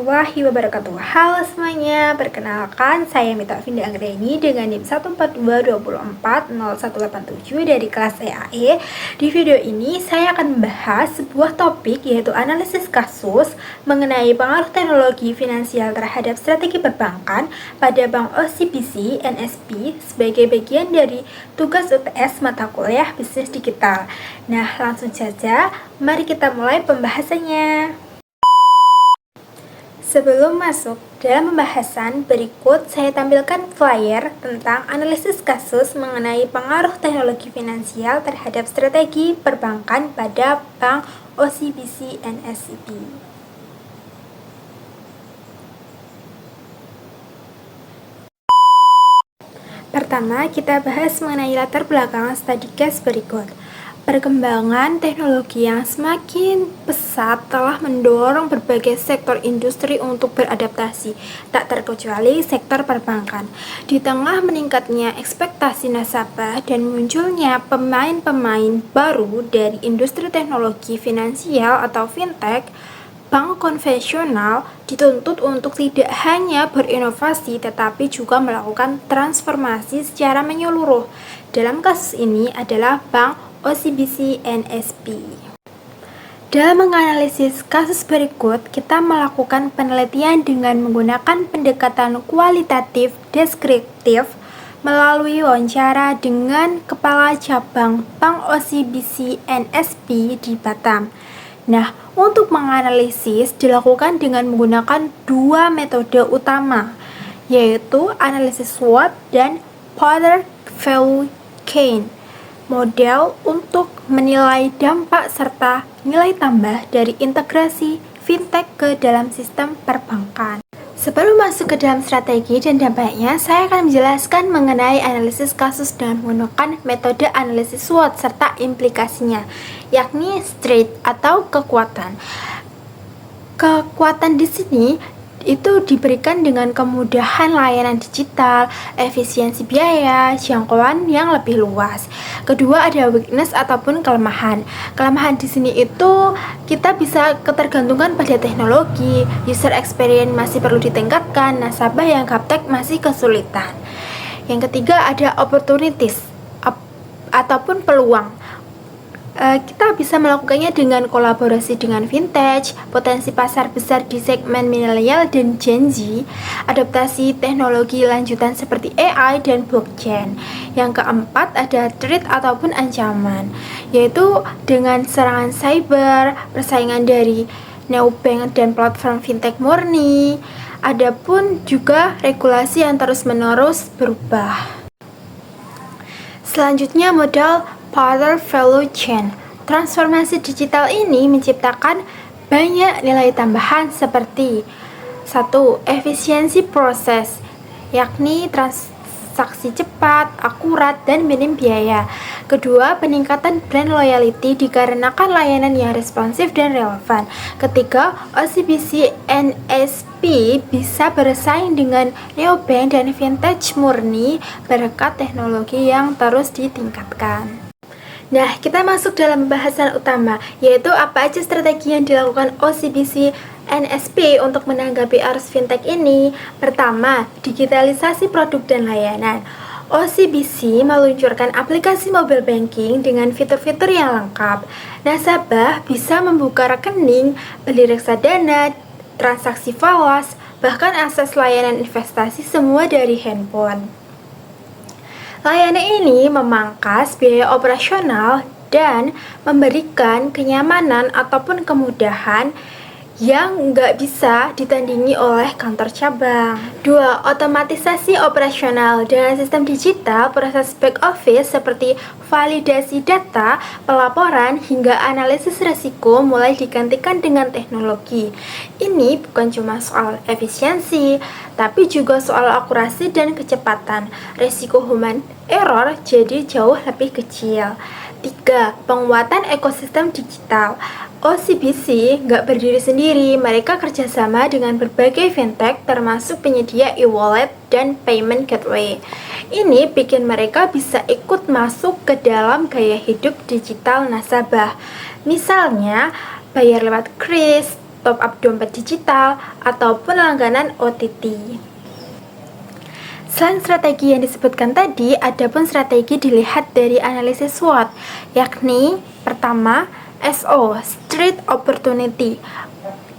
warahmatullahi wabarakatuh. Halo semuanya, perkenalkan saya Mita Finda Anggreni dengan NIM 142240187 dari kelas EAE. Di video ini saya akan membahas sebuah topik yaitu analisis kasus mengenai pengaruh teknologi finansial terhadap strategi perbankan pada Bank OCBC NSB sebagai bagian dari tugas UTS mata kuliah bisnis digital. Nah, langsung saja, mari kita mulai pembahasannya. Sebelum masuk dalam pembahasan berikut, saya tampilkan flyer tentang analisis kasus mengenai pengaruh teknologi finansial terhadap strategi perbankan pada Bank OCBC NSB. Pertama, kita bahas mengenai latar belakang studi case berikut. Perkembangan teknologi yang semakin pesat telah mendorong berbagai sektor industri untuk beradaptasi, tak terkecuali sektor perbankan. Di tengah meningkatnya ekspektasi nasabah dan munculnya pemain-pemain baru dari industri teknologi finansial atau fintech, bank konvensional dituntut untuk tidak hanya berinovasi tetapi juga melakukan transformasi secara menyeluruh. Dalam kasus ini adalah Bank OCBC NSB. Dalam menganalisis kasus berikut, kita melakukan penelitian dengan menggunakan pendekatan kualitatif deskriptif melalui wawancara dengan Kepala Cabang Bank OCBC NSB di Batam. Nah, untuk menganalisis dilakukan dengan menggunakan dua metode utama, yaitu analisis SWOT dan Porter-Value Chain. Model untuk menilai dampak serta nilai tambah dari integrasi fintech ke dalam sistem perbankan. Sebelum masuk ke dalam strategi dan dampaknya, saya akan menjelaskan mengenai analisis kasus dengan menggunakan metode analisis SWOT serta implikasinya, yakni strength atau kekuatan. Kekuatan di sini itu diberikan dengan kemudahan layanan digital, efisiensi biaya, jangkauan yang lebih luas. Kedua, ada weakness ataupun kelemahan. Kelemahan di sini itu kita bisa ketergantungan pada teknologi, user experience masih perlu ditingkatkan, nasabah yang gaptek masih kesulitan. Yang ketiga, ada opportunities ataupun peluang. Kita bisa melakukannya dengan kolaborasi dengan fintech, potensi pasar besar di segmen milenial dan Gen Z, adaptasi teknologi lanjutan seperti AI dan blockchain. Yang keempat ada threat ataupun ancaman, yaitu dengan serangan cyber, persaingan dari neobank dan platform fintech murni. Adapun juga regulasi yang terus-menerus berubah. Selanjutnya modal Porter-Value Chain. Transformasi digital ini menciptakan banyak nilai tambahan seperti 1. Efisiensi proses, yakni transaksi cepat, akurat, dan minim biaya. Kedua, peningkatan brand loyalty dikarenakan layanan yang responsif dan relevan. Ketiga, OCBC NSB bisa bersaing dengan neobank dan fintech murni berkat teknologi yang terus ditingkatkan. Nah, kita masuk dalam pembahasan utama, yaitu apa aja strategi yang dilakukan OCBC NSB untuk menanggapi arus fintech ini. Pertama, digitalisasi produk dan layanan. OCBC meluncurkan aplikasi mobile banking dengan fitur-fitur yang lengkap. Nasabah bisa membuka rekening, beli reksadana, transaksi falas, bahkan akses layanan investasi semua dari handphone. Layanan ini memangkas biaya operasional dan memberikan kenyamanan ataupun kemudahan yang nggak bisa ditandingi oleh kantor cabang. 2. Otomatisasi operasional. Dengan sistem digital, proses back office seperti validasi data, pelaporan, hingga analisis risiko mulai digantikan dengan teknologi. Ini bukan cuma soal efisiensi, tapi juga soal akurasi dan kecepatan. Risiko human error jadi jauh lebih kecil. 3. Penguatan ekosistem digital. OCBC nggak berdiri sendiri, mereka kerjasama dengan berbagai fintech termasuk penyedia e-wallet dan payment gateway. Ini bikin mereka bisa ikut masuk ke dalam gaya hidup digital nasabah. Misalnya, bayar lewat kris, top up dompet digital, ataupun langganan OTT. Selain strategi yang disebutkan tadi, ada pun strategi dilihat dari analisis SWOT, yakni pertama, SO, Street Opportunity,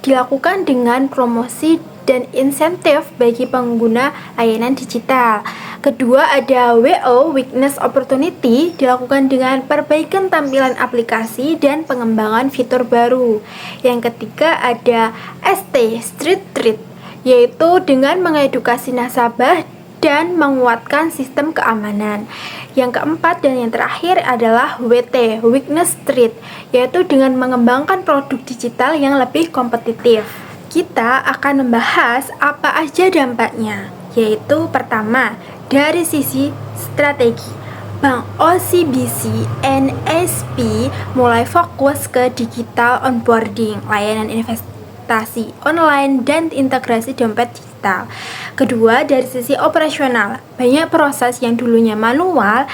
dilakukan dengan promosi dan insentif bagi pengguna layanan digital. Kedua, ada WO, Weakness Opportunity, dilakukan dengan perbaikan tampilan aplikasi dan pengembangan fitur baru. Yang ketiga, ada ST, Street Treat, yaitu dengan mengedukasi nasabah dan menguatkan sistem keamanan. Yang keempat dan yang terakhir adalah WT, Weakness Street, yaitu dengan mengembangkan produk digital yang lebih kompetitif. Kita akan membahas apa aja dampaknya, yaitu pertama, dari sisi strategi. Bank OCBC NSP mulai fokus ke digital onboarding, layanan investasi online, dan integrasi dompet digital. Kedua, dari sisi operasional, banyak proses yang dulunya manual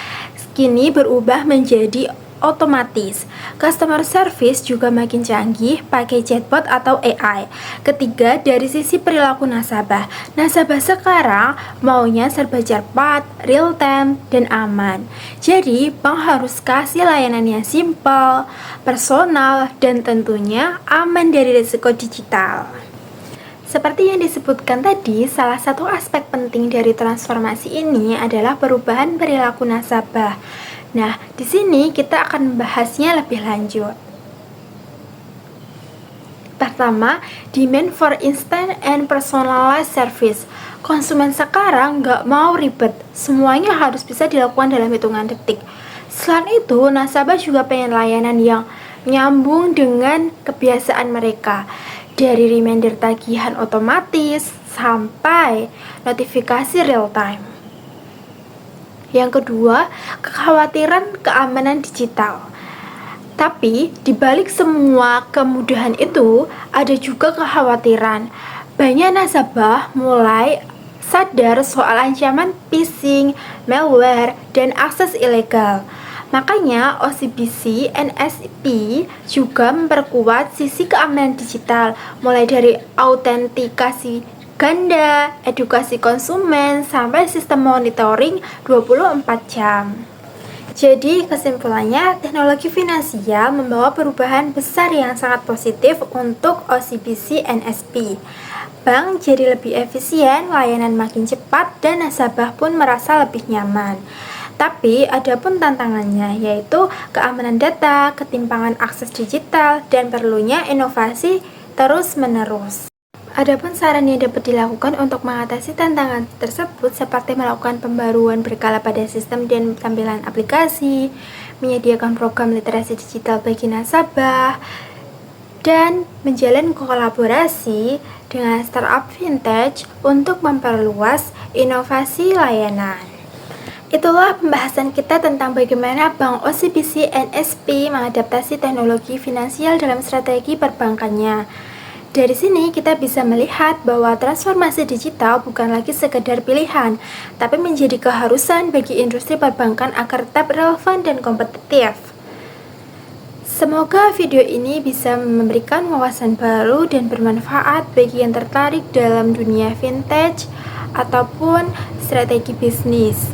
kini berubah menjadi otomatis. Customer service juga makin canggih pakai chatbot atau AI. Ketiga, dari sisi perilaku nasabah. Nasabah sekarang maunya serba cepat, real time, dan aman. Jadi, bank harus kasih layanan yang simpel, personal, dan tentunya aman dari risiko digital. Seperti yang disebutkan tadi, salah satu aspek penting dari transformasi ini adalah perubahan perilaku nasabah. Nah, di sini kita akan membahasnya lebih lanjut. Pertama, demand for instant and personalized service. Konsumen sekarang nggak mau ribet, semuanya harus bisa dilakukan dalam hitungan detik. Selain itu, nasabah juga pengen layanan yang nyambung dengan kebiasaan mereka. Dari reminder tagihan otomatis sampai notifikasi real time. Yang kedua, kekhawatiran keamanan digital. Tapi, dibalik semua kemudahan itu, ada juga kekhawatiran. Banyak nasabah mulai sadar soal ancaman phishing, malware, dan akses ilegal. Makanya OCBC NSP juga memperkuat sisi keamanan digital, mulai dari autentikasi ganda, edukasi konsumen, sampai sistem monitoring 24 jam. Jadi kesimpulannya, teknologi finansial membawa perubahan besar yang sangat positif untuk OCBC NSP. Bank jadi lebih efisien, layanan makin cepat, dan nasabah pun merasa lebih nyaman. Tapi ada pun tantangannya, yaitu keamanan data, ketimpangan akses digital, dan perlunya inovasi terus-menerus. Adapun saran yang dapat dilakukan untuk mengatasi tantangan tersebut seperti melakukan pembaruan berkala pada sistem dan tampilan aplikasi, menyediakan program literasi digital bagi nasabah, dan menjalin kolaborasi dengan startup vintage untuk memperluas inovasi layanan. Itulah pembahasan kita tentang bagaimana Bank OCBC NSP mengadaptasi teknologi finansial dalam strategi perbankannya. Dari sini kita bisa melihat bahwa transformasi digital bukan lagi sekedar pilihan, tapi menjadi keharusan bagi industri perbankan agar tetap relevan dan kompetitif. Semoga video ini bisa memberikan wawasan baru dan bermanfaat bagi yang tertarik dalam dunia vintage ataupun strategi bisnis.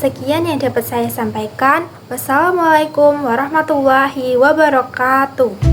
Sekian yang dapat saya sampaikan. Wassalamualaikum warahmatullahi wabarakatuh.